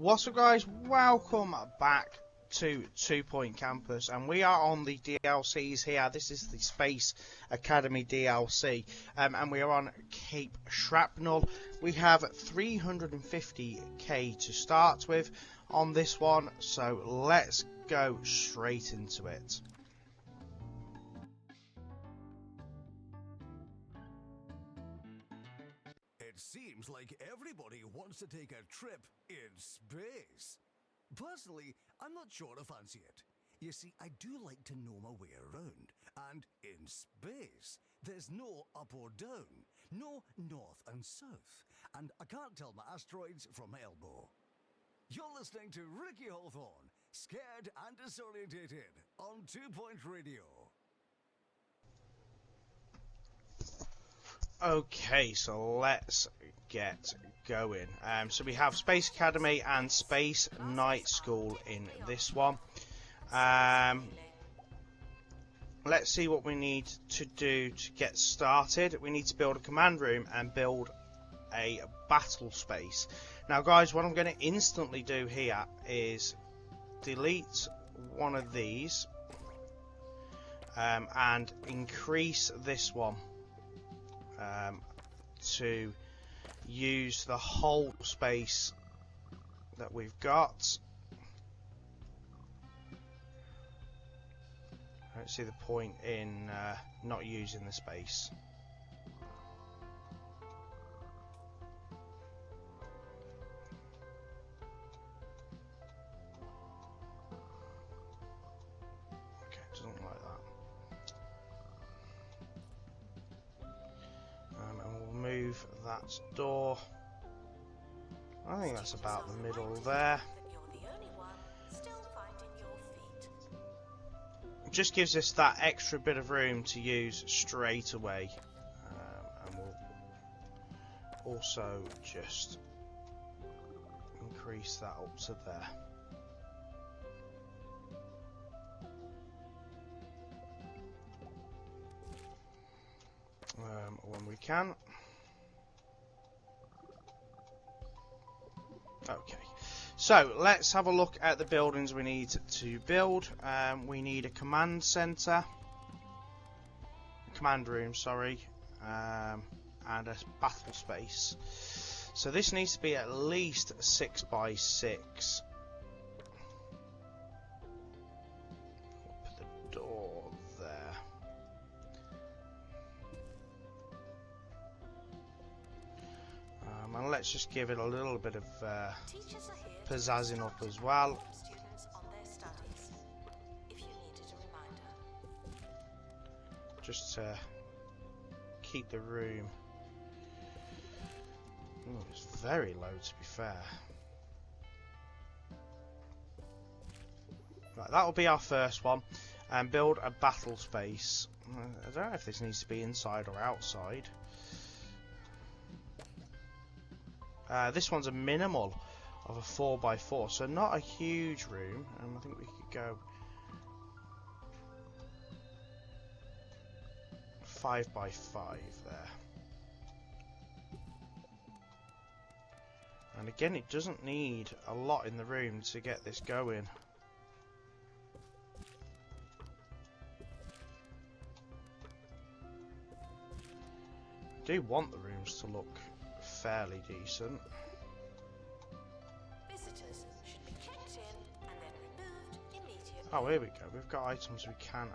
What's up, guys? Welcome back to 2 Point Campus, and we are on the DLCs here. This is the Space Academy DLC, and we are on Cape Shrapnull. We have 350k to start with on this one, so let's go straight into it. It seems like everybody wants to take a trip in space. Personally, I'm not sure I fancy it. You see, I do like to know my way around, and in space, there's no up or down, no north and south, and I can't tell my asteroids from my elbow. You're listening to Ricky Hawthorne, Scared and Disorientated, on 2 Point Radio. Okay, so let's get going. So we have Space Academy and Space Night School in this one. Let's see what we need to do to get started. We need to build a command room and build a battle space. Now guys, what I'm going to instantly do here is delete one of these and increase this one to use the whole space that we've got. I don't see the point in not using the space. Okay, it doesn't like that. And we'll move that door. I think that's about the middle there. It just gives us that extra bit of room to use straight away. And we'll also just increase that up to there. When we can. Okay, so let's have a look at the buildings we need to build. We need a command center, command room, sorry, and a battle space. So this needs to be at least 6 by 6. Put the door there. And let's just give it a little bit of pizzazzing up as well. Just to keep the room. Ooh, it's very low, to be fair. Right, that will be our first one. And build a battle space. I don't know if this needs to be inside or outside. This one's a minimal of a 4 by 4, so not a huge room. I think we could go 5 by 5 there. And again, it doesn't need a lot in the room to get this going. I do want the rooms to look fairly decent. Visitors should be checked in and then removed immediately. Oh, here we go. We've got items we can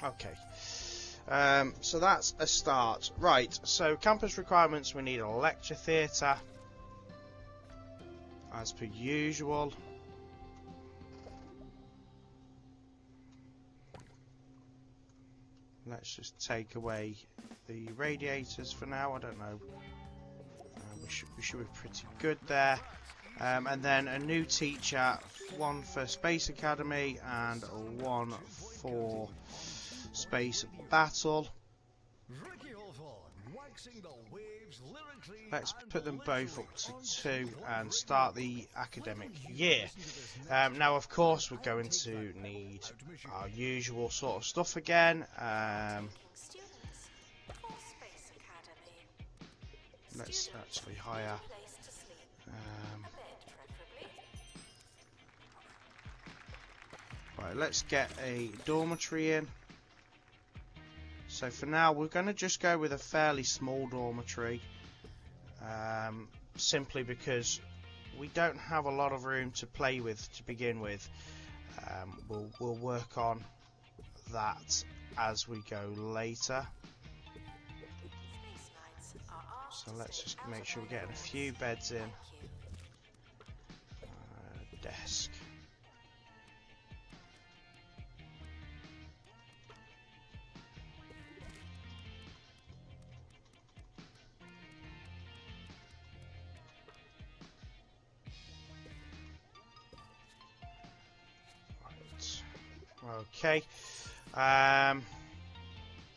add. Okay. So that's a start. Right, so campus requirements, we need a lecture theatre as per usual. Let's just take away the radiators for now. I don't know. We should be pretty good there. And then a new teacher, one for Space Academy and one for Space Battle. Let's put them both up to 2 and start the academic year. Now, of course, we're going to need our usual sort of stuff again. Let's actually hire. Place to sleep. A bed, preferably. Right, let's get a dormitory in. So for now, we're going to just go with a fairly small dormitory, simply because we don't have a lot of room to play with to begin with. We'll work on that as we go later. Space Knights are asked So to let's stay just out make of sure we're their getting a beds. few beds in. Thank you. Desk. Right. Okay.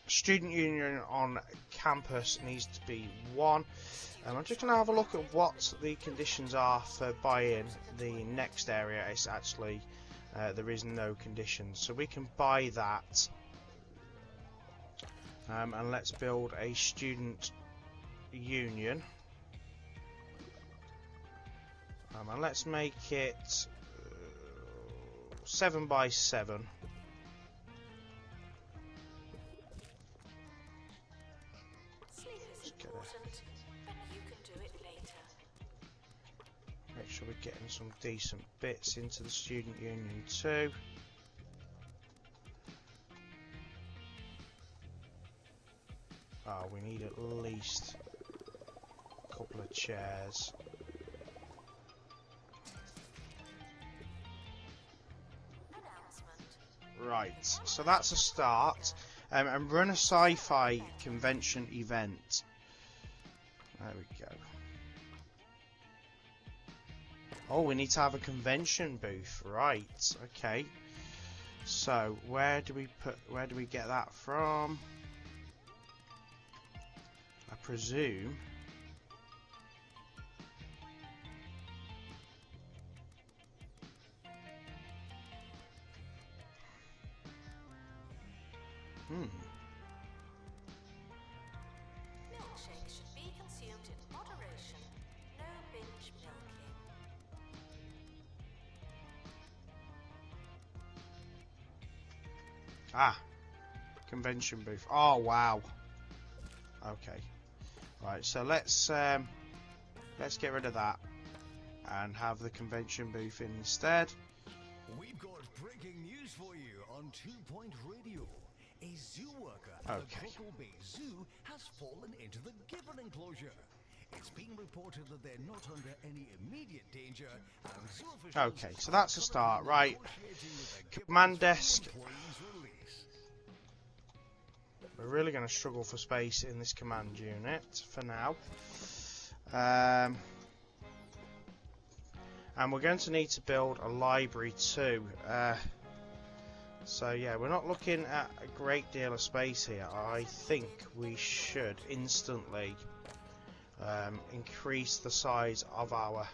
Student union on campus needs to be 1. I'm just going to have a look at what the conditions are for buying the next area. It's actually there is no conditions, so we can buy that. And let's build a student union. And let's make it 7 by 7. Sleep is important, but you can do it later. Make sure we're getting some decent bits into the student union too. Oh, we need at least a couple of chairs. Announcement. Right, so that's a start. And run a sci-fi convention event. There we go. Oh, we need to have a convention booth, right? Okay. So where do we get that from? I presume. Milkshakes should be consumed in moderation. No binge milking. Ah, convention booth. Oh wow. Okay. Right. So let's get rid of that and have the convention booth instead. We've got breaking news for you on 2 Point Radio. A zoo worker at the Okay. Cockle Bay Zoo has fallen into the gibbon enclosure. It's being reported that they're not under any immediate danger, and zoo officials Okay, so that's a start, right? negotiating with the Command gibbons desk. for employees' release. We're really going to struggle for space in this command unit for now. And we're going to need to build a library too. So yeah, we're not looking at a great deal of space here. I think we should instantly increase the size of our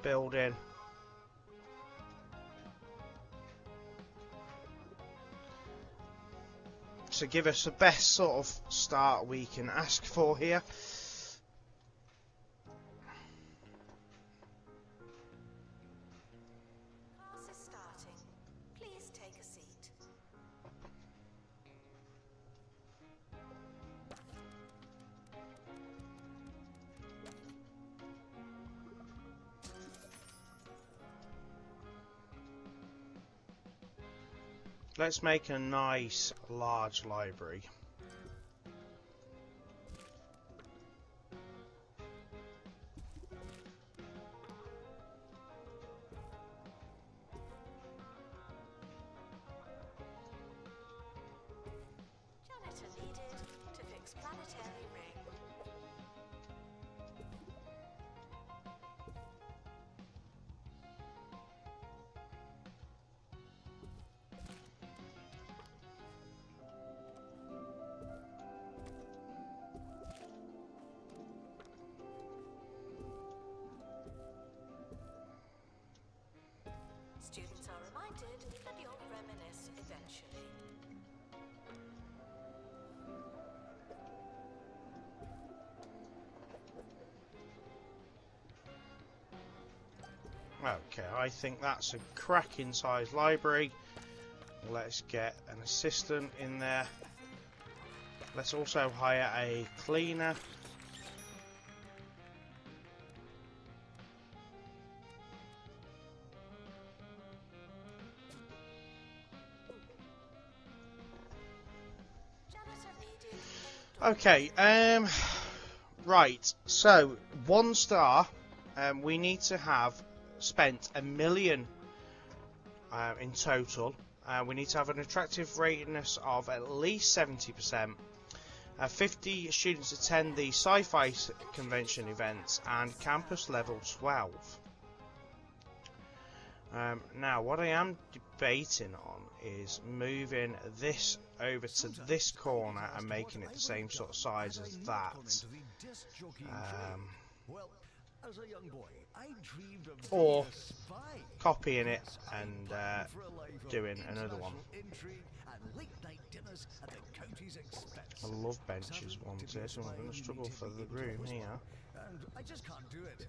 building. To give us the best sort of start we can ask for here. Class is starting. Please take a seat. Let's make a nice large library. Janitor needed to fix planetary ring. Students are reminded that you'll reminisce eventually. Okay, I think that's a cracking size library. Let's get an assistant in there. Let's also hire a cleaner. Okay, right, so 1 star, we need to have spent $1 million in total. We need to have an attractive ratingness of at least 70%. 50 students attend the sci-fi convention events and campus level 12. Now, what I am debating on is moving this over to this corner and making it the same sort of size as that. Or copying it and doing another one. I love benches wanted, so I'm going to struggle for the room here. And I just can't do it.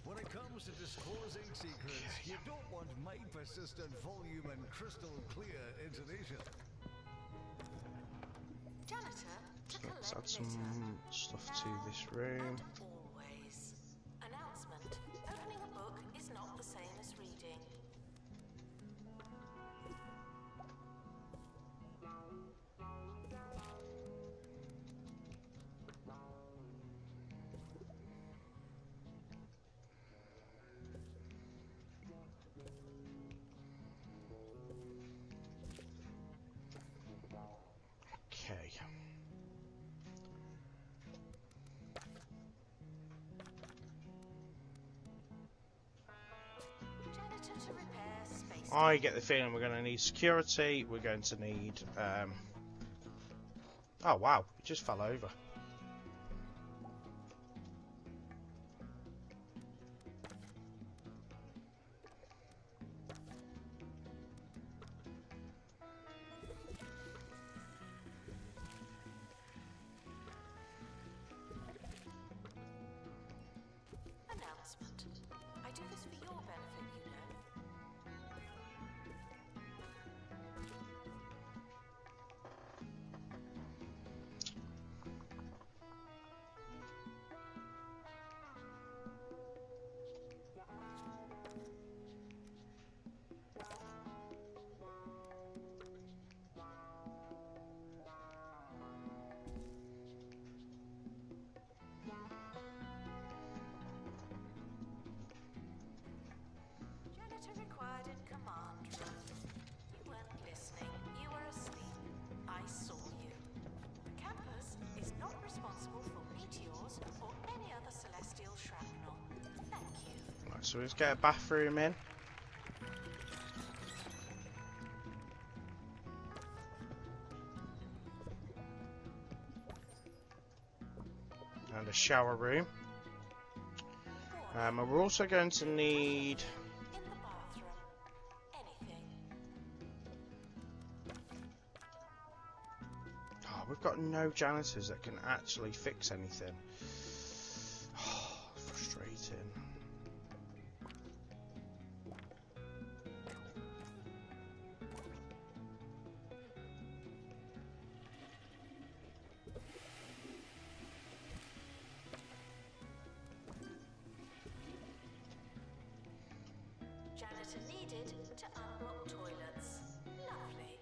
When it comes to disclosing secrets, you don't want my persistent volume and crystal clear intonation. Janitor, to Let's collect add some litter. stuff to this room. And always. Announcement. Opening a book is not the same as reading. Okay. Janitor to repair space. I get the feeling we're going to need security. We're going to need... Oh, wow. It just fell over. Announcement. I do this for your benefit, you know. Janitor required in command room. You weren't listening. You were asleep. I saw you. The campus is not responsible for meteors or any other celestial shrapnel. Thank you. Right, so let's get a bathroom in. And a shower room. And we're also going to need... In the bathroom. Anything. Oh, we've got no janitors that can actually fix anything. Oh, frustrating. Janitor needed to unblock toilets. Lovely.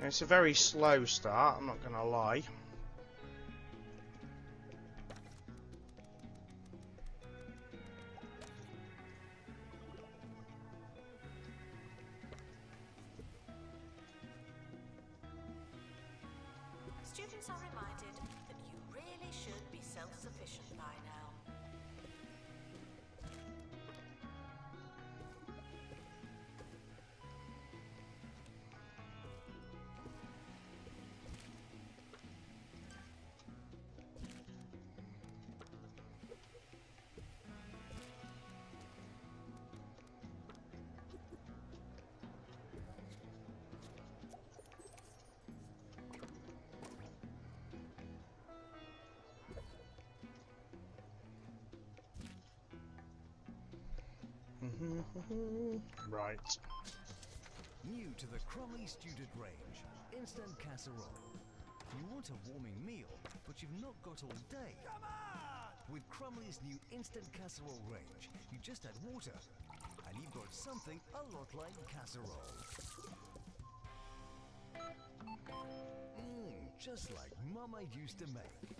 It's a very slow start, I'm not going to lie. Students are reminded that you really should be self-sufficient by now. Right. New to the Crumley student range, instant casserole. You want a warming meal, but you've not got all day. Come on! With Crumley's new instant casserole range, you just add water, and you've got something a lot like casserole. Just like Mama used to make.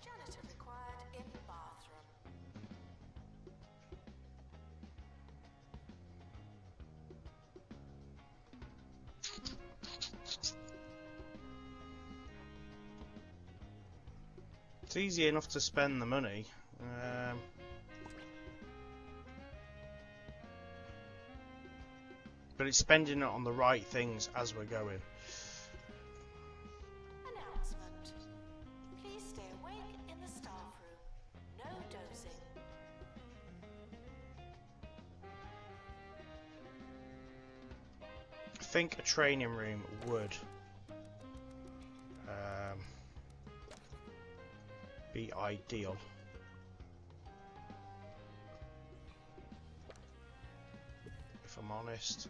Janitor required in bathroom. It's easy enough to spend the money. But it's spending it on the right things as we're going. Announcement. Please stay awake in the staff room. No dozing. I think a training room would be ideal. If I'm honest.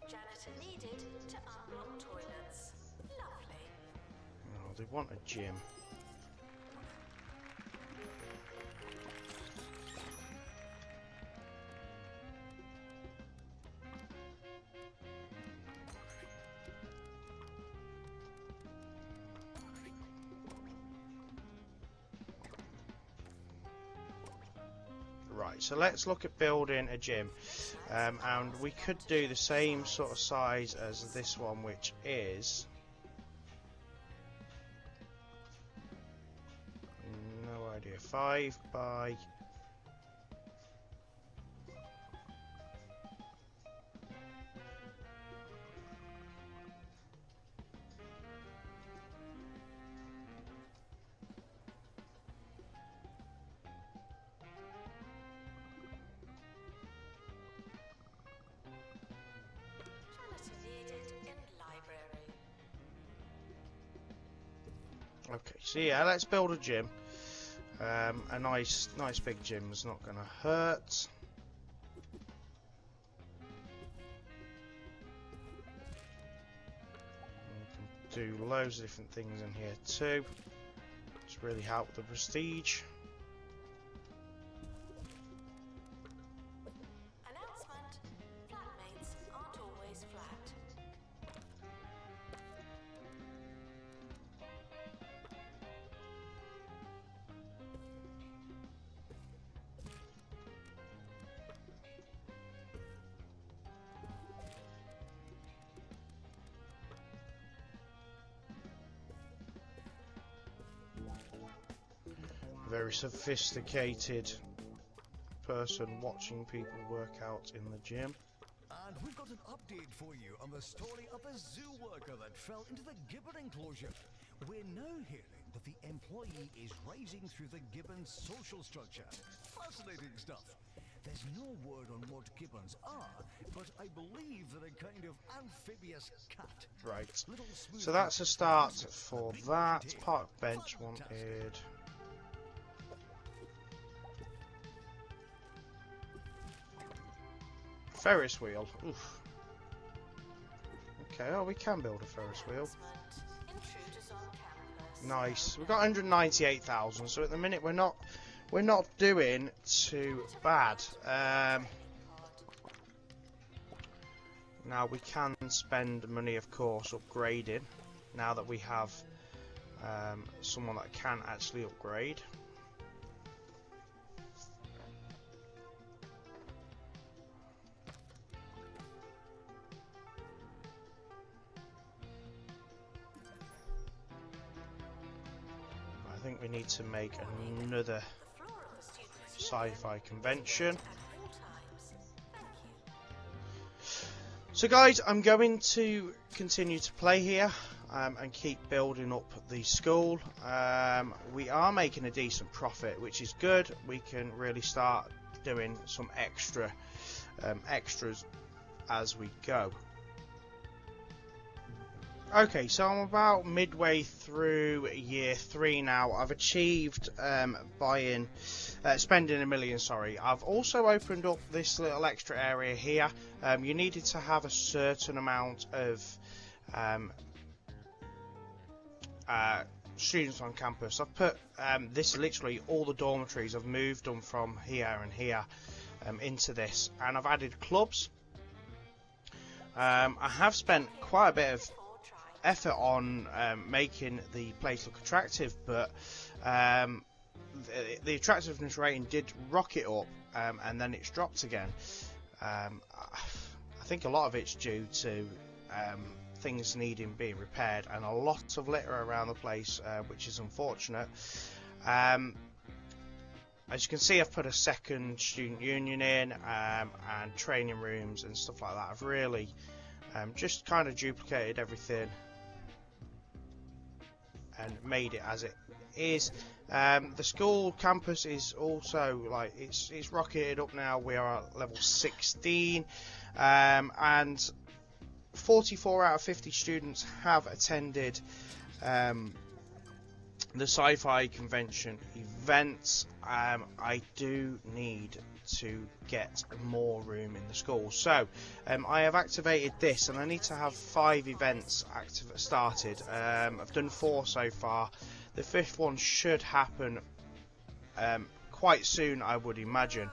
Janitor needed to unlock toilets. Lovely. Oh, they want a gym. Right, so let's look at building a gym, and we could do the same sort of size as this one, which is no idea, 5 by Okay, so yeah, let's build a gym. A nice big gym's not gonna hurt. We can do loads of different things in here too. Just really help the prestige. Announcement. Flatmates aren't always flat. Very sophisticated person watching people work out in the gym. And we've got an update for you on the story of a zoo worker that fell into the gibbon enclosure. We're now hearing that the employee is rising through the gibbon's social structure. Fascinating stuff. There's no word on what gibbons are, but I believe they're a kind of amphibious cat. Right. Little smooth So that's a start for that. Park bench wanted. Ferris wheel. Oof. Okay, oh, we can build a Ferris wheel. Intruders on campus. Nice. We've got 198,000, so at the minute we're not doing too bad. Now we can spend money, of course, upgrading. Now that we have someone that can actually upgrade. I think we need to make another sci-fi convention. So guys, I'm going to continue to play here and keep building up the school. We are making a decent profit, which is good. We can really start doing some extras as we go. Okay, so I'm about midway through year 3 now. I've achieved spending 1 million. Sorry. I've also opened up this little extra area here. You needed to have a certain amount of students on campus. I've put this literally all the dormitories. I've moved them from here and here into this, and I've added clubs. I have spent quite a bit of effort on making the place look attractive, but the attractiveness rating did rocket up, and then it's dropped again. I think a lot of it's due to things needing being repaired and a lot of litter around the place, which is unfortunate. As you can see, I've put a second student union in, and training rooms and stuff like that. I've really just kind of duplicated everything and made it as it is. The school campus is also like it's rocketed up now. We are at level 16, and 44 out of 50 students have attended the sci-fi convention events. I do need to get more room in the school, so I have activated this, and I need to have 5 events started. I've done 4 so far. The 5th one should happen quite soon, I would imagine.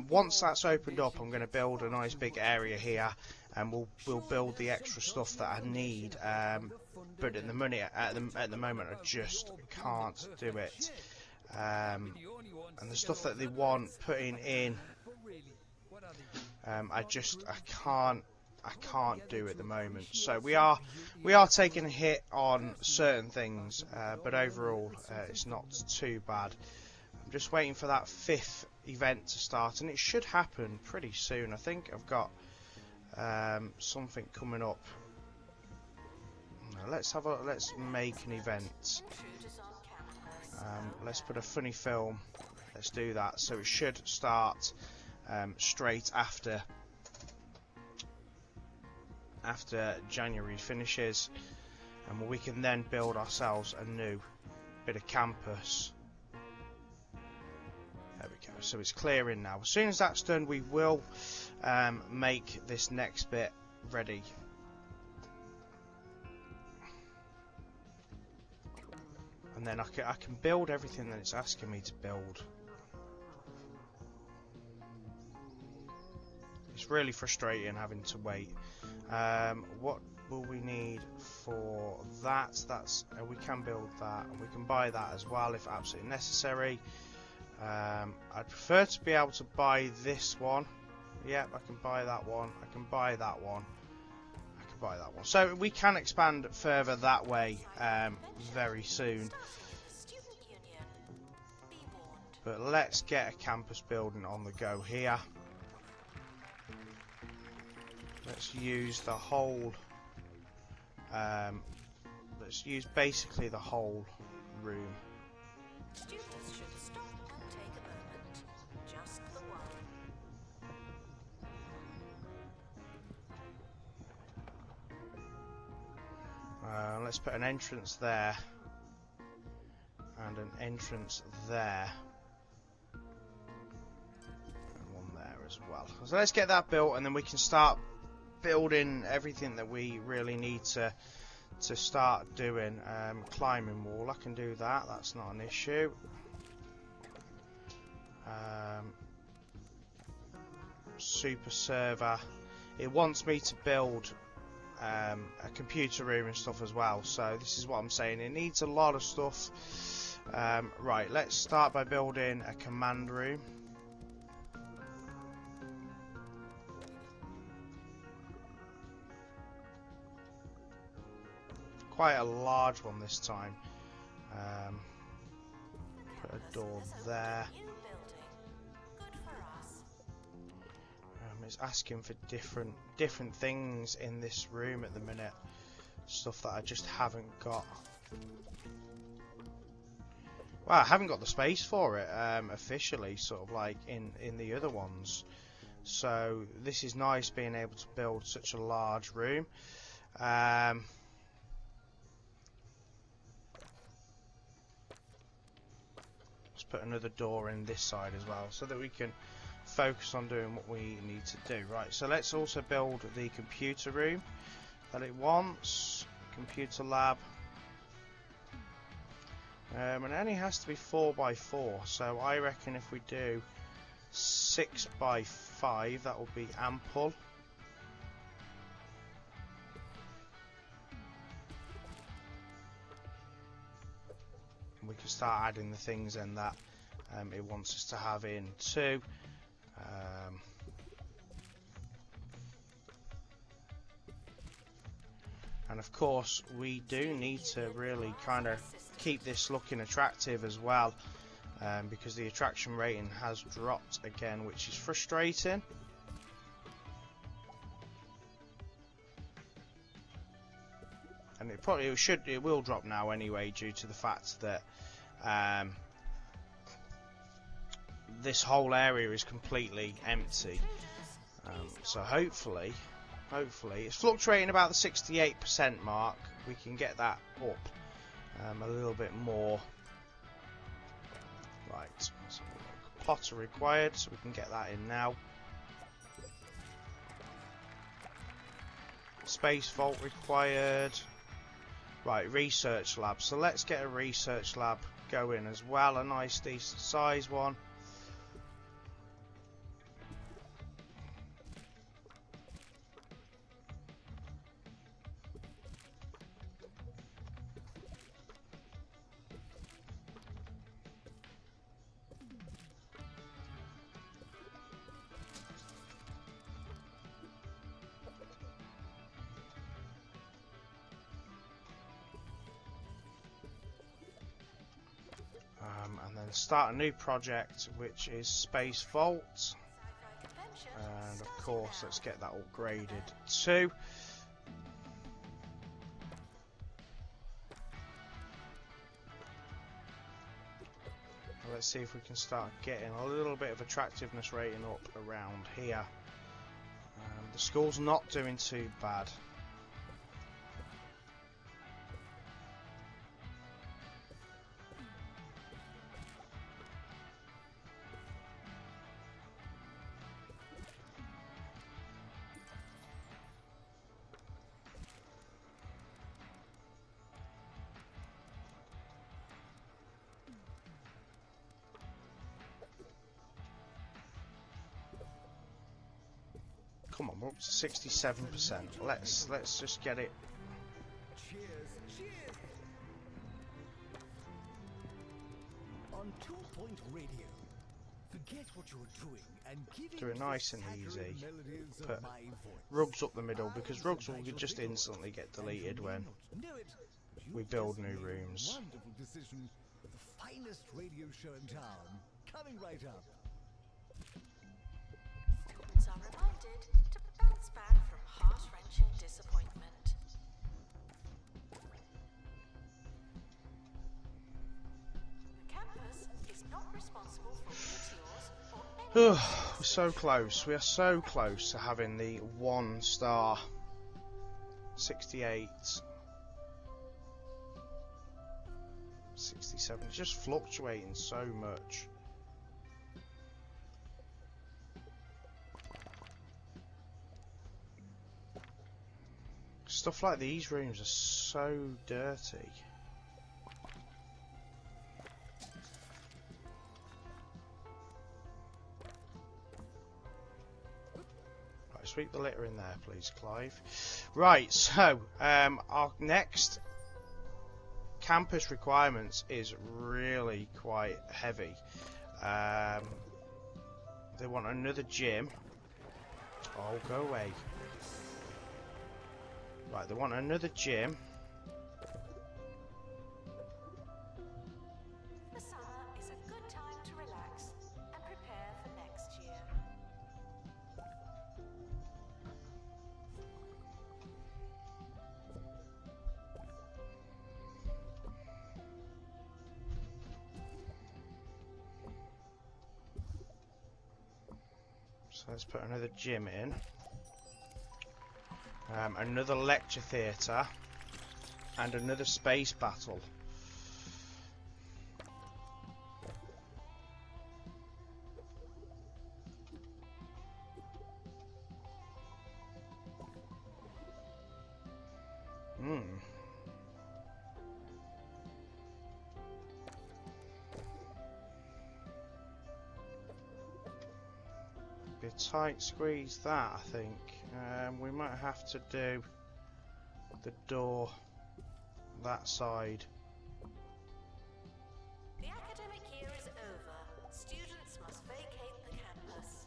Once that's opened up, I'm going to build a nice big area here, and we'll build the extra stuff that I need. But at the moment, I just can't do it. And the stuff that they want putting in, I can't do at the moment. So we are taking a hit on certain things, but overall it's not too bad. I'm just waiting for that 5th event to start, and it should happen pretty soon. I think I've got something coming up. Let's make an event. Let's put a funny film. Let's do that. So it should start straight after January finishes, and we can then build ourselves a new bit of campus. There we go. So it's clearing now. As soon as that's done, we will make this next bit ready. And then I can build everything that it's asking me to build. It's really frustrating having to wait. What will we need for that? We can build that, and we can buy that as well if absolutely necessary. I'd prefer to be able to buy this one. Yep, I can buy that one. I can buy that one. I can buy that one. So we can expand further that way very soon. But let's get a campus building on the go here. Let's use the whole. Let's use basically the whole room. Students should stop and take a moment. Just the one. Let's put an entrance there and an entrance there and one there as well. So let's get that built, and then we can start building everything that we really need to start doing. Climbing wall, I can do that. That's not an issue. Super server. It wants me to build a computer room and stuff as well. So this is what I'm saying. It needs a lot of stuff. Right, let's start by building a command room. Quite a large one this time. Put a door there. It's asking for different things in this room at the minute. Stuff that I just haven't got. Well, I haven't got the space for it officially, sort of like in the other ones. So this is nice being able to build such a large room. put another door in this side as well, so that we can focus on doing what we need to do. Right, so let's also build the computer room that it wants. Computer lab. And it only has to be 4x4, so I reckon if we do 6x5, that will be ample. We can start adding the things in that it wants us to have in too. And of course we do need to really kind of keep this looking attractive as well, because the attraction rating has dropped again, which is frustrating. And it will drop now anyway, due to the fact that this whole area is completely empty. So hopefully it's fluctuating about the 68% mark. We can get that up a little bit more. Right, so plotter required, so we can get that in now. Space vault required. Right, research lab. So let's get a research lab going as well. A nice decent size one. And then start a new project, which is Space Vault. And of course, let's get that upgraded too. Let's see if we can start getting a little bit of attractiveness rating up around here. The school's not doing too bad. Come on, we're up to 67%. Let's just get it. Cheers, cheers. On 2 Point Radio, forget what you're doing and give Do it nice and easy. Put Put rugs up the middle, because rugs will just instantly get deleted when we build new rooms. Wonderful decision. The finest radio show in town, coming right up. Students are reminded to bounce back from heart-wrenching disappointment. The campus is not responsible for meteors or any We're so close. We are so close to having the 1 star. 68. 67. It's just fluctuating so much. Stuff like these rooms are so dirty. Right, sweep the litter in there, please, Clive. Right, so our next campus requirements is really quite heavy. They want another gym. Oh, go away. Right, they want another gym. The summer is a good time to relax and prepare for next year. So let's put another gym in. Another lecture theatre. And another space battle. Be a tight squeeze that, I think. We might have to do the door that side. The academic year is over. Students must vacate the campus.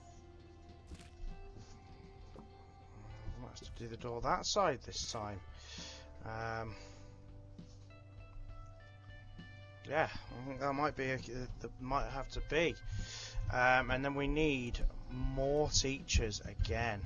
We might have to do the door that side this time. Yeah, I think that might be that might have to be. And then we need more teachers again.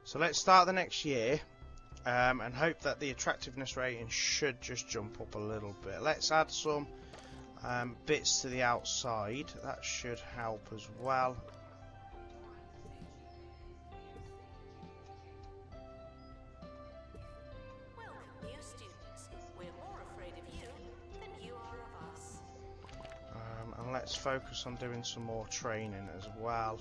So let's start the next year. And hope that the attractiveness rating should just jump up a little bit. Let's add some bits to the outside. That should help as well. Welcome, new students. We're more afraid of you than you are of us. And let's focus on doing some more training as well.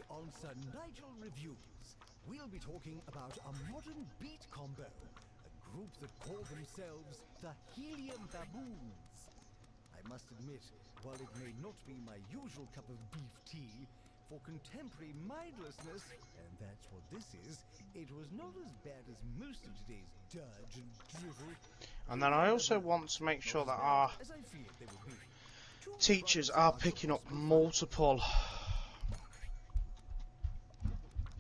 On Sir Nigel Reviews, we'll be talking about a modern beat combo, a group that call themselves the Helium Baboons. I must admit, while it may not be my usual cup of beef tea, for contemporary mindlessness, and that's what this is, it was not as bad as most of today's dirge and drivel. And then I also want to make sure that our teachers are picking up multiple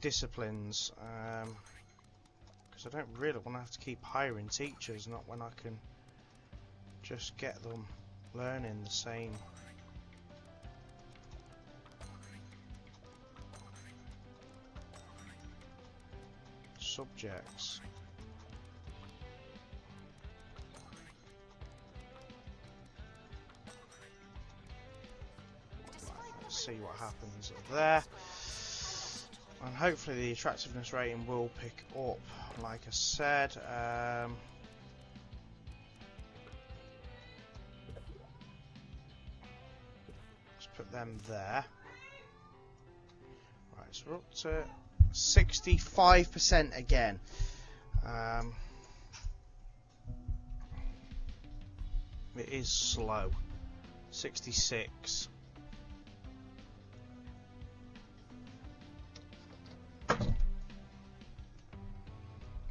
disciplines, because I don't really want to have to keep hiring teachers, not when I can just get them learning the same subjects. Let's see what happens there. And hopefully the attractiveness rating will pick up, like I said. Let's put them there. Right, so we're up to 65% again. It is slow. 66.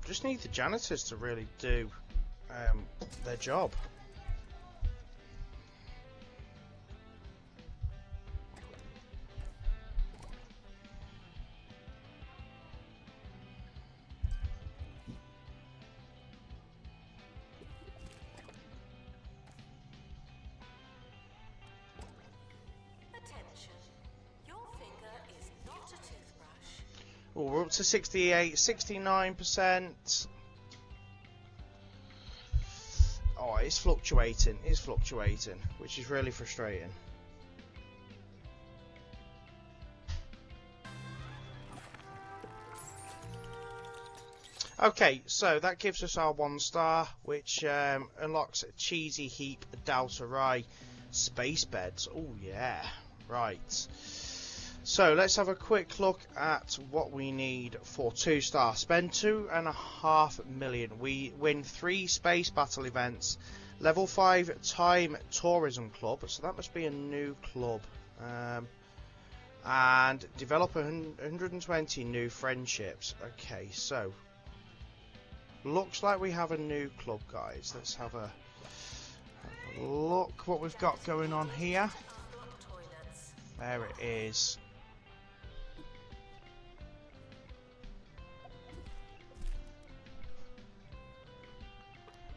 Just need the janitors to really do their job. Attention. Your finger is not a toothbrush. Oh, we're up to 68, 69%. Oh, it's fluctuating, which is really frustrating. Okay, so that gives us our 1 star, which unlocks a cheesy heap Delta Rye space beds. Oh yeah, right. So let's have a quick look at what we need for 2 star. Spend 2.5 million. We win 3 space battle events. Level 5 time tourism club. So that must be a new club. And develop 120 new friendships. Okay, so looks like we have a new club, guys. Let's have a look what we've got going on here. There it is.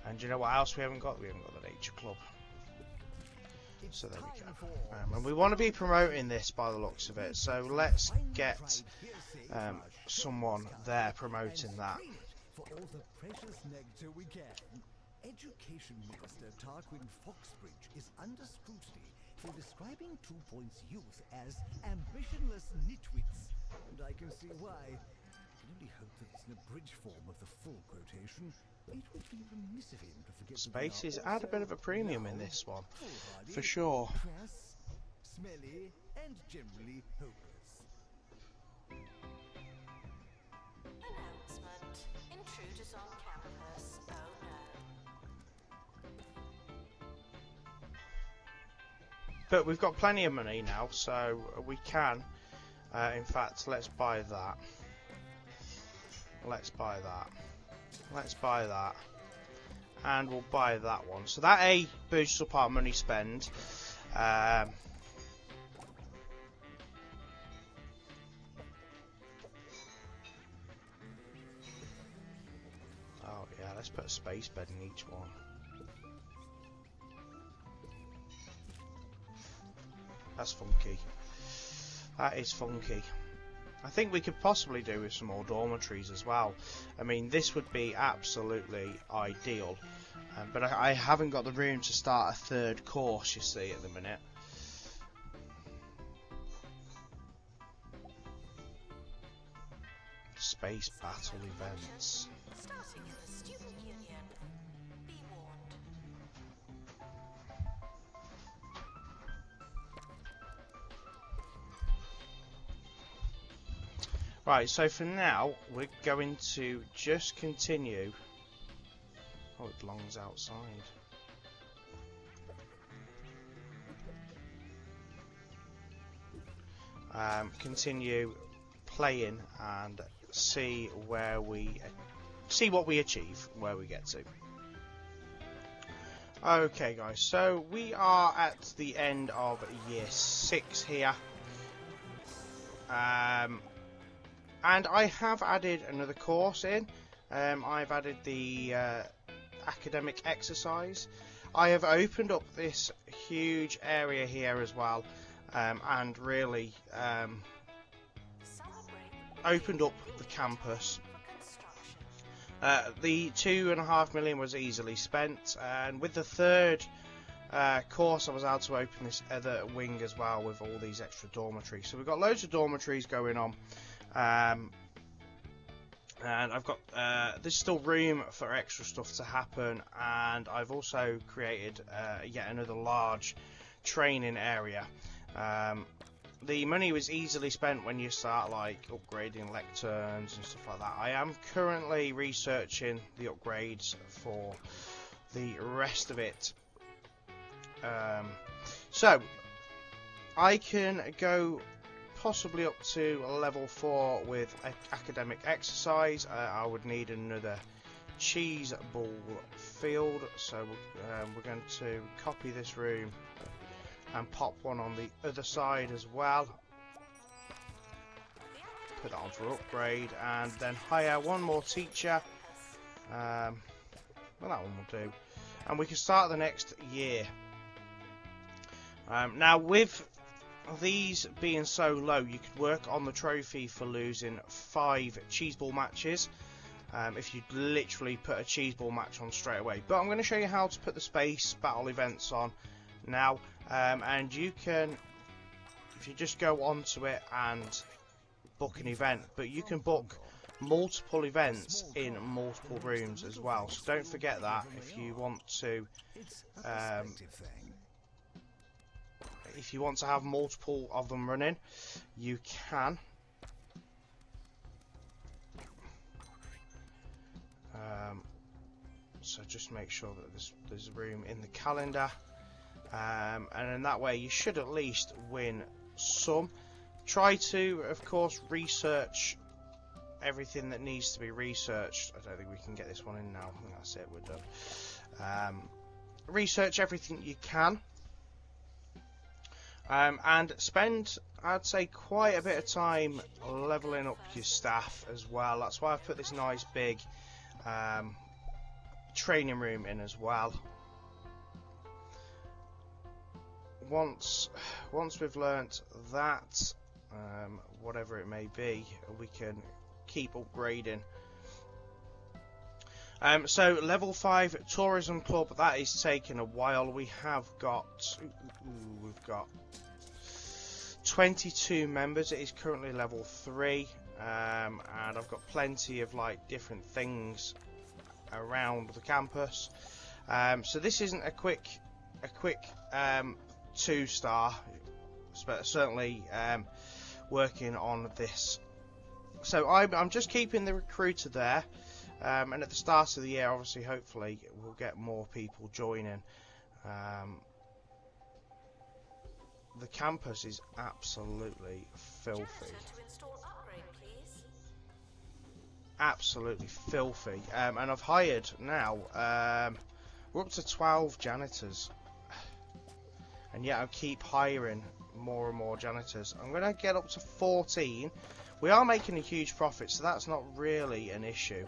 And do you know what else we haven't got? We haven't got the nature club. So there we go. And we want to be promoting this by the looks of it. So let's get someone there promoting that. For all the precious nectar we can. Education Minister Tarquin Foxbridge is under scrutiny for describing 2 Point's youth as ambitionless nitwits. And I can see why. I can only hope that it's an abridged form of the full quotation. It would be remiss of him to forget Spaces add a bit of a premium in this one, for sure. Crass, smelly, and generally hopeless. Announcement. Intruders on campus. Oh no. But we've got plenty of money now, so we can. In fact, let's buy that. Let's buy that. Let's buy that. And we'll buy that one. So that A boosts up our money spend. Oh yeah, let's put a space bed in each one. That's funky. That is funky. I think we could possibly do with some more dormitories as well. I mean, this would be absolutely ideal. But I haven't got the room to start a third course, you see, at the minute. Space battle events. Starting in the student union. Be warned. Right, so for now, we're going to just continue. Oh, it belongs outside. Continue playing and see what we achieve, where we get to. Okay, guys, so we are at the end of year 6 here. And I have added another course in. I've added the academic exercise. I have opened up this huge area here as well, and really opened up the campus. The 2.5 million was easily spent, and with the third course I was able to open this other wing as well with all these extra dormitories. So we've got loads of dormitories going on. And I've got there's still room for extra stuff to happen, and I've also created yet another large training area. The money was easily spent when you start like upgrading lecterns and stuff like that. I am currently researching the upgrades for the rest of it. So I can go possibly up to level 4 with academic exercise. I would need another cheese ball field, so we're going to copy this room and pop one on the other side as well. Put that on for upgrade, and then hire one more teacher. Well, that one will do, and we can start the next year. Now with these being so low, you could work on the trophy for losing 5 cheese ball matches if you literally put a cheese ball match on straight away. But I'm going to show you how to put the space battle events on now, and you can, if you just go onto it and book an event, but you can book multiple events in multiple rooms as well, so don't forget that if you want to have multiple of them running, you can. So just make sure that there's room in the calendar, and in that way you should at least win some. Try to, of course, research everything that needs to be researched. I don't think we can get this one in now. I think that's it, we're done. Research everything you can. And spend, I'd say, quite a bit of time leveling up your staff as well. That's why I've put this nice big training room in as well. once we've learnt that, whatever it may be, we can keep upgrading. So level 5 tourism club, that is taking a while. We have got we've got 22 members. It is currently level 3, and I've got plenty of like different things around the campus. So this isn't a quick 2-star, but certainly working on this. So I'm just keeping the recruiter there. And at the start of the year, obviously, hopefully, we'll get more people joining. The campus is absolutely filthy. To install upgrade, please. Absolutely filthy. And I've hired now, we're up to 12 janitors. And yet I keep hiring more and more janitors. I'm going to get up to 14. We are making a huge profit, so that's not really an issue.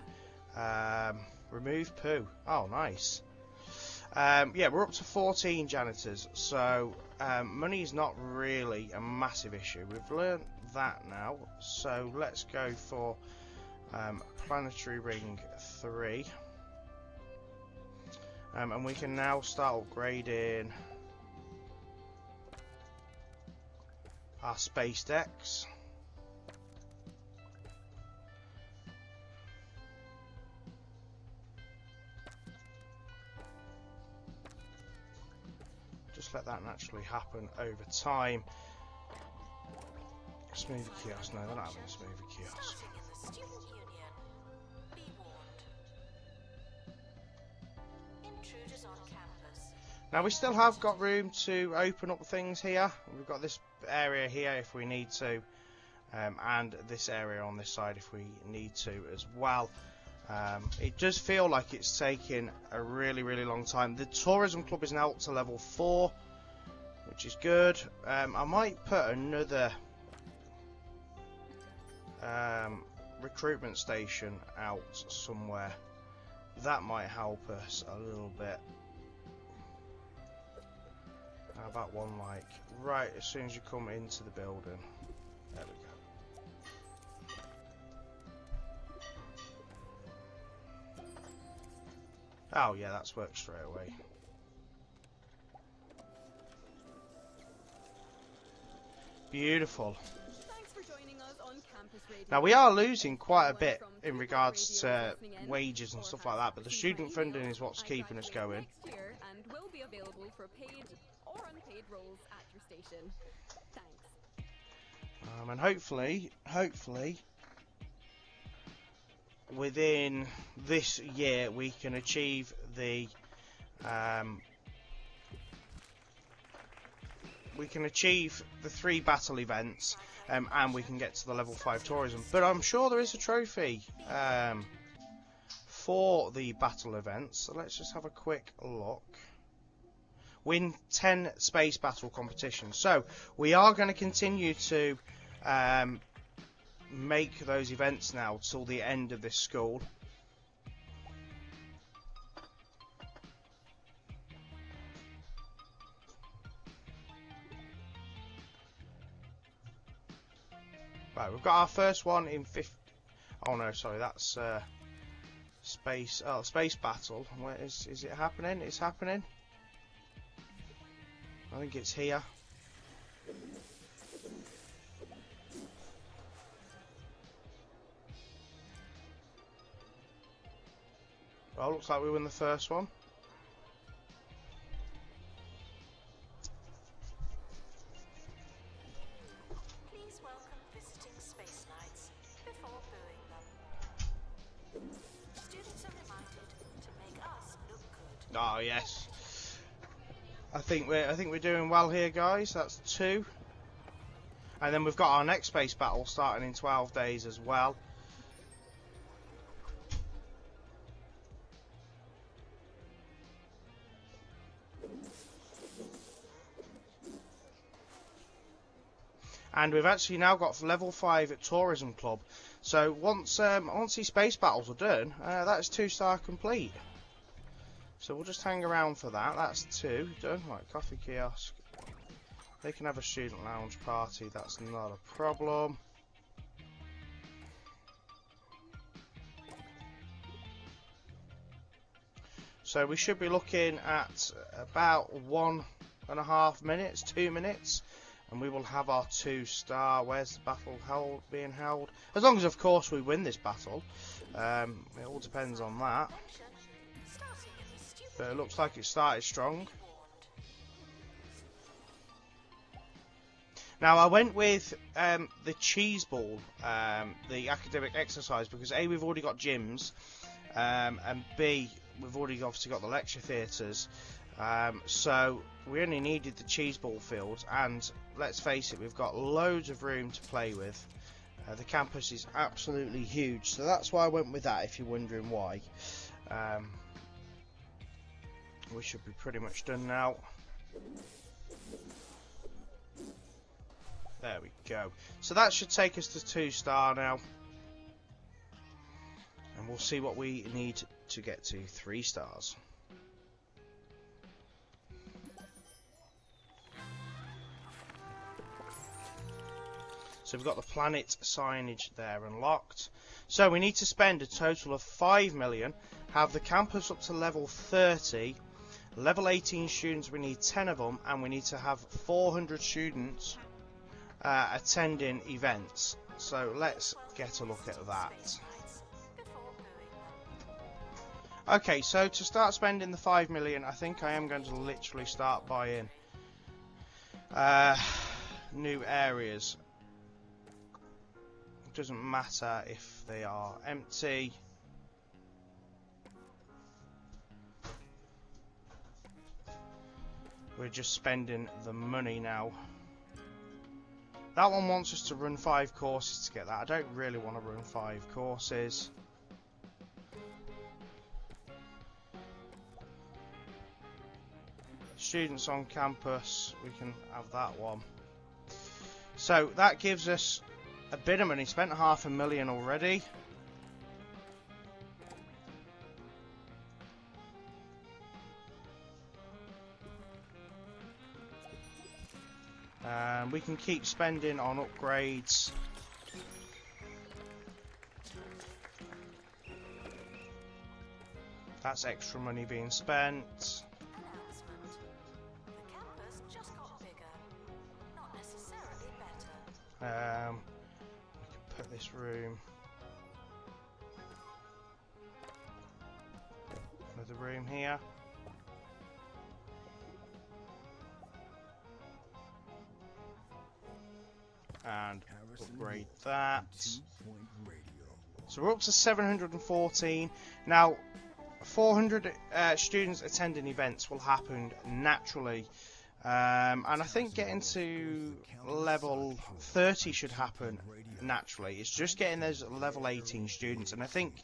Remove poo. Oh, nice. Yeah, we're up to 14 janitors, so money is not really a massive issue. We've learned that now, so let's go for planetary ring 3. And we can now start upgrading our space decks. Just let that naturally happen over time. Smoothie kiosk, no, they're not having a smoothie kiosk. Starting in the student union. Be warned. Intruders on campus. Now we still have got room to open up things here. We've got this area here if we need to, and this area on this side if we need to as well. It does feel like it's taking a really long time. The tourism club is now up to level 4, which is good. I might put another recruitment station out somewhere. That might help us a little bit. How about one like right as soon as you come into the building? There we go. Oh yeah, that's worked straight away. Beautiful. Thanks for joining us on Campus Radio. Now we are losing quite a bit in regards to wages and stuff like that, but the student funding is what's keeping us going. Next year and will be available for paid or unpaid roles at your station. Thanks. And hopefully, within this year we can achieve the 3 battle events, and we can get to the level 5 tourism. But I'm sure there is a trophy for the battle events, so let's just have a quick look. Win 10 space battle competitions. So we are going to continue to make those events now till the end of this school. Right, we've got our first one in 50. Oh no, sorry, that's space. Oh, space battle. Where is it happening? It's happening. I think it's here. Well, looks like we won the first one. Please welcome visiting Space Knights before booing them. Students are reminded to make us look good. Oh yes. I think we're doing well here, guys. That's 2. And then we've got our next space battle starting in 12 days as well. And we've actually now got level 5 tourism club. So once these space battles are done, that's 2-star complete. So we'll just hang around for that. That's 2 done. Right, coffee kiosk. They can have a student lounge party, that's not a problem. So we should be looking at about 1.5 minutes, 2 minutes, and we will have our 2-star. Where's the battle being held? As long as, of course, we win this battle. It all depends on that. But it looks like it started strong. Now, I went with the cheese ball, the academic exercise, because A, we've already got gyms, and B, we've already obviously got the lecture theatres, so we only needed the cheese ball field, and let's face it, we've got loads of room to play with. The campus is absolutely huge, so that's why I went with that, if you're wondering why. We should be pretty much done now. There we go. So that should take us to 2-star now. And we'll see what we need to get to 3 stars. So we've got the planet signage there unlocked. So we need to spend a total of 5 million, have the campus up to level 30, level 18 students, we need 10 of them, and we need to have 400 students attending events. So let's get a look at that. Okay, so to start spending the 5 million, I think I am going to literally start buying new areas. It doesn't matter if they are empty. We're just spending the money now. That one wants us to run 5 courses to get that. I don't really want to run 5 courses. Students on campus, we can have that one. So that gives us a bit of money. Spent 500,000 already. We can keep spending on upgrades. That's extra money being spent. Announcement. The campus just got bigger, not necessarily better. We can put this room. Another room here. And upgrade that. So we're up to 714. Now, 400 students attending events will happen naturally. And I think getting to level 30 should happen naturally. It's just getting those level 18 students. And I think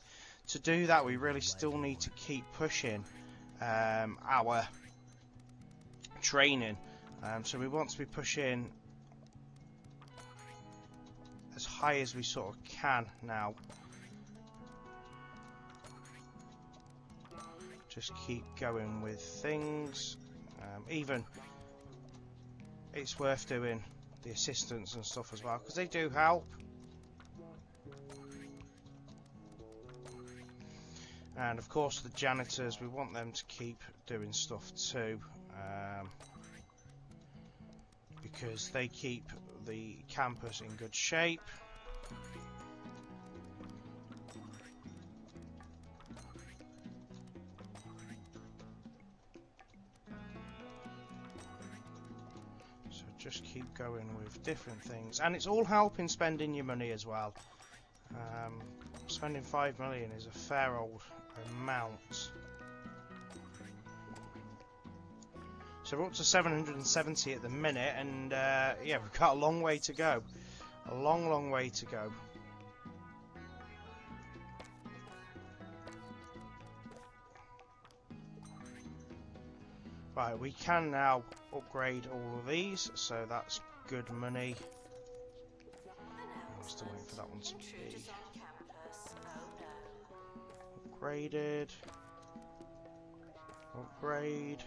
to do that, we really still need to keep pushing our training. So we want to be pushing as high as we sort of can now. Just keep going with things. Even it's worth doing the assistants and stuff as well, because they do help. And of course the janitors, we want them to keep doing stuff too, because they keep the campus in good shape. So just keep going with different things, and it's all helping spending your money as well. Spending 5 million is a fair old amount. So we're up to 770 at the minute, and yeah, we've got a long way to go. A long way to go. Right, we can now upgrade all of these, so that's good money. I'm still waiting for that one to be upgraded. Upgrade.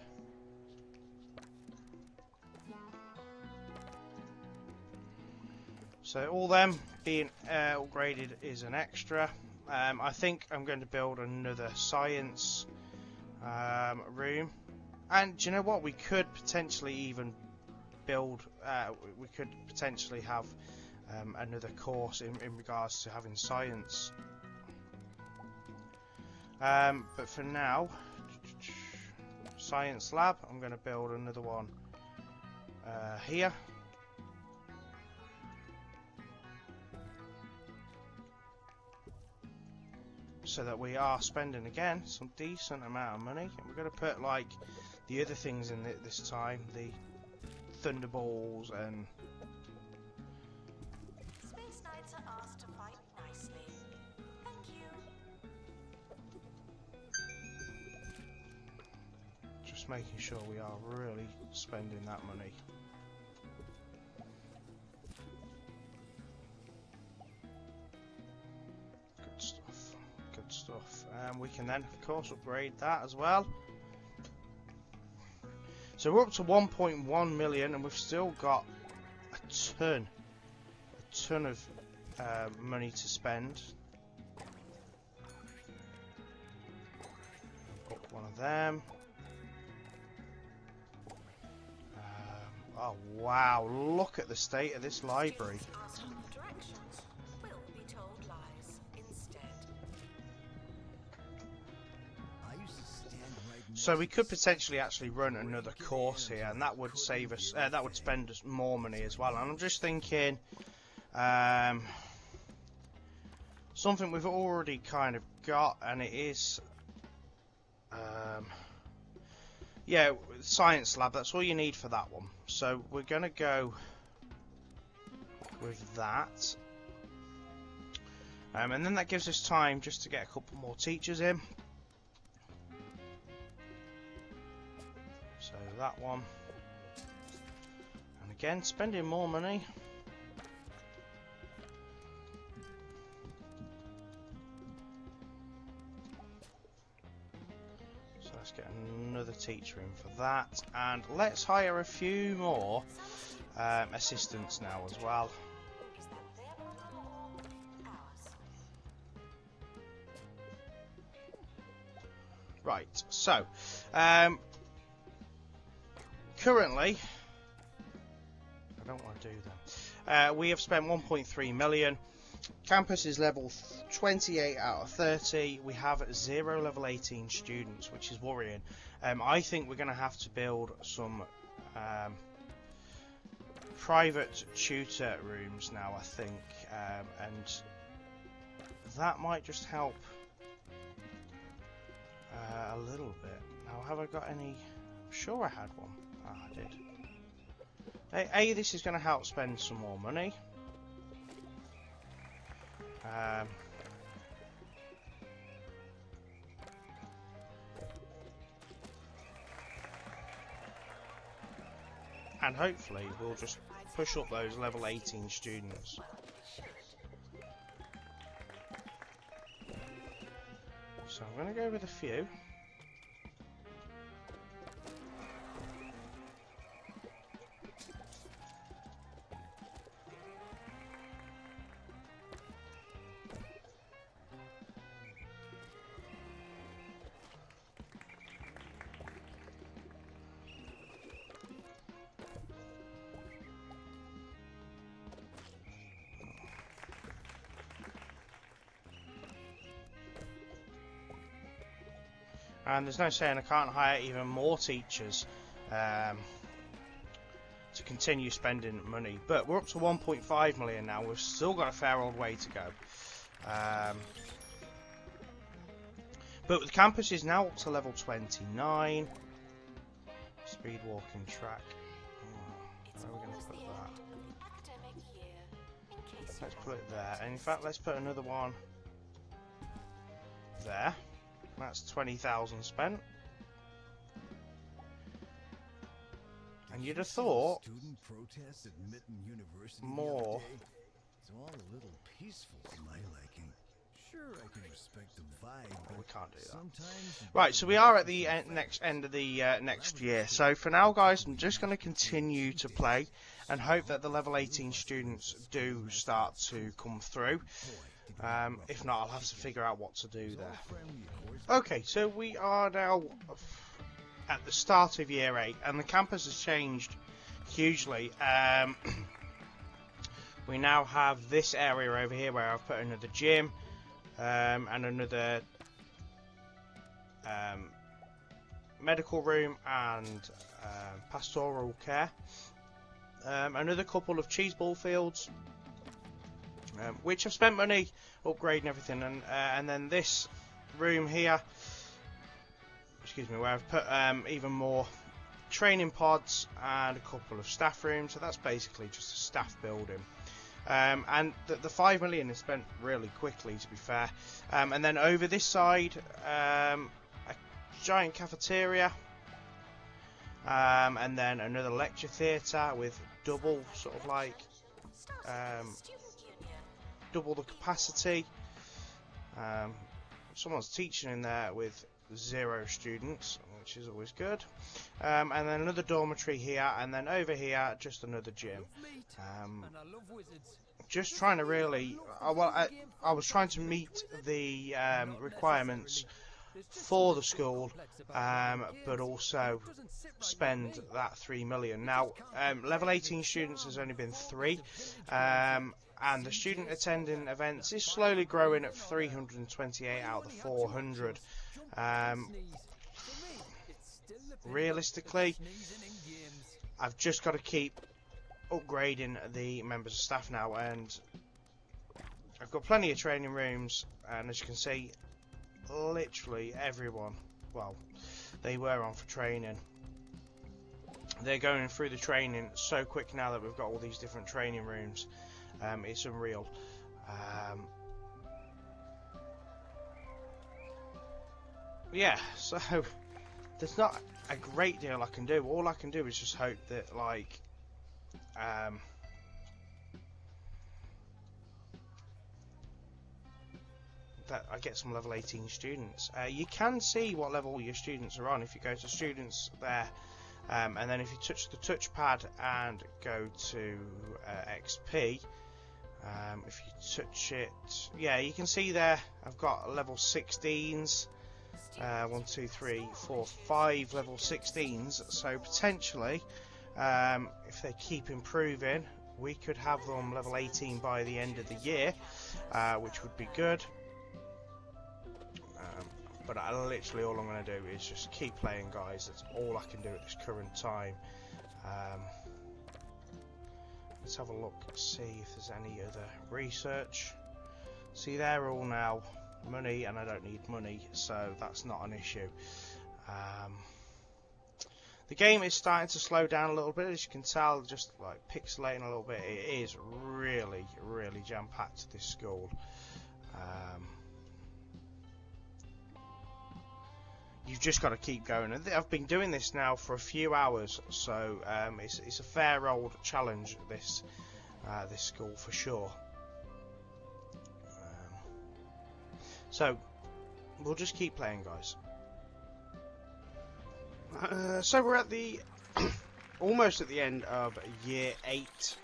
So all them being upgraded is an extra. I think I'm going to build another science room. And do you know what? We could potentially even build, we could potentially have another course in regards to having science. But for now, science lab, I'm going to build another one here. So that we are spending again some decent amount of money. And we're going to put like the other things in it this time, the thunderballs and. Space Knights are asked to fight nicely. Thank you. Just making sure we are really spending that money. Good stuff. We can then, of course, upgrade that as well. So we're up to 1.1 million, and we've still got a ton of money to spend. Got one of them. Oh wow! Look at the state of this library. Asked for directions will be told lies instead. I used to stand right next So we to could potentially actually run another course here, and that would save us. That would spend us more money as well. And I'm just thinking, something we've already kind of got, and it is, yeah, science lab. That's all you need for that one. So we're gonna go with that, and then that gives us time just to get a couple more teachers in. So that one, and again spending more money. So let's get another teacher in for that, and let's hire a few more assistants now as well. Is that their problem or ours? Right, so currently, I don't want to do that. We have spent 1.3 million. Campus is level 28 out of 30. We have 0 level 18 students, which is worrying. I think we're going to have to build some private tutor rooms now, I think, and that might just help a little bit. Now, have I got any? I'm sure I had one. Ah, I did. A, this is going to help spend some more money. And hopefully we'll just push up those level 18 students. So I'm going to go with a few. And there's no saying I can't hire even more teachers to continue spending money. But we're up to 1.5 million now. We've still got a fair old way to go. But the campus is now up to level 29. Speed walking track. It's Where are we going almost to the put end that? of the academic year. In case Let's you put it haven't there. And in noticed. fact, let's put another one there. That's 20,000 spent. And you'd have thought student protests at Mitten University more. The other day? It's all a little peaceful for my liking. Sure, I can respect the vibe, but we can't do that. sometimes you Right, gotta so we look are at at the the next end of the next Well, year. So for now, guys, I'm just going to continue to play, and hope that the level 18 students do start to come through. If not, I'll have to figure out what to do there. Okay, so we are now at the start of year 8, and the campus has changed hugely. We now have this area over here where I've put another gym and another medical room and pastoral care. Another couple of cheese ball fields, which I've spent money upgrading everything, and then this room here, excuse me, where I've put even more training pods and a couple of staff rooms. So that's basically just a staff building. And the 5 million is spent really quickly, to be fair. And then over this side, a giant cafeteria, and then another lecture theatre with double sort of like double the capacity. Someone's teaching in there with 0 students, which is always good. And then another dormitory here, and then over here just another gym. Just trying to really, I was trying to meet the requirements for the school, but also spend that 3 million. Now, level 18 students has only been 3, and the student attending events is slowly growing at 328 out of the 400. Realistically, I've just got to keep upgrading the members of staff now, and I've got plenty of training rooms, and as you can see, literally everyone, well, they were on for training. They're going through the training so quick now that we've got all these different training rooms. It's unreal. Yeah, so there's not a great deal I can do. All I can do is just hope that, like, that I get some level 18 students. You can see what level your students are on if you go to students there, and then if you touch the touchpad and go to XP, if you touch it, yeah, you can see there I've got level 16s, 1, 2, 3, 4, 5 level 16s, so potentially if they keep improving, we could have them level 18 by the end of the year, which would be good. But literally all I'm going to do is just keep playing, guys. That's all I can do at this current time. Let's have a look, see if there's any other research. See, they're all now money, and I don't need money, so that's not an issue. The game is starting to slow down a little bit, as you can tell, just like pixelating a little bit. It is really, really jam-packed, this school. You've just got to keep going. I've been doing this now for a few hours, so it's a fair old challenge, this school, for sure. So we'll just keep playing, guys. So we're at the almost at the end of year 8.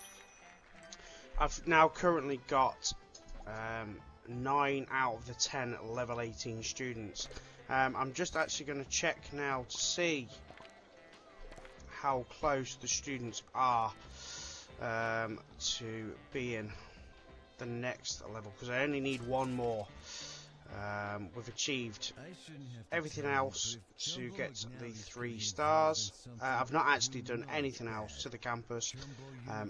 I've now currently got 9 out of the 10 level 18 students. I'm just actually going to check now to see how close the students are to being the next level, because I only need 1 more. We've achieved everything else to get the 3 stars. I've not actually done anything else to the campus.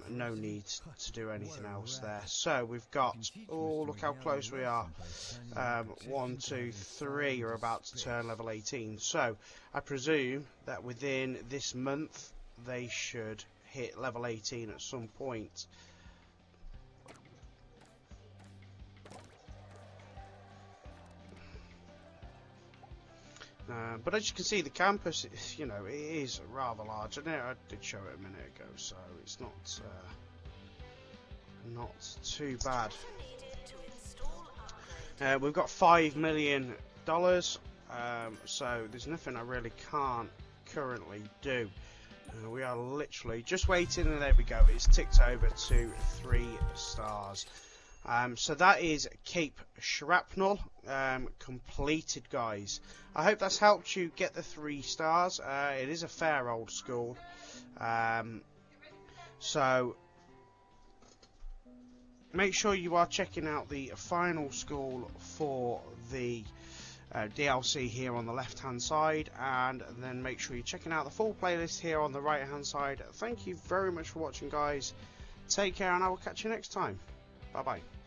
No need to do anything else there. So we've got, oh, look how close we are. 1, 2, 3 are about to turn level 18. So I presume that within this month they should hit level 18 at some point. But as you can see, the campus, you know, it is rather large. I did show it a minute ago, so it's not too bad. We've got $5 million, so there's nothing I really can't currently do. We are literally just waiting, and there we go. It's ticked over to 3 stars. So that is Cape Shrapnull completed, guys. I hope that's helped you get the 3 stars. It is a fair old school. So make sure you are checking out the final school for the DLC here on the left hand side, and then make sure you're checking out the full playlist here on the right hand side. Thank you very much for watching, guys. Take care, and I will catch you next time. Bye bye.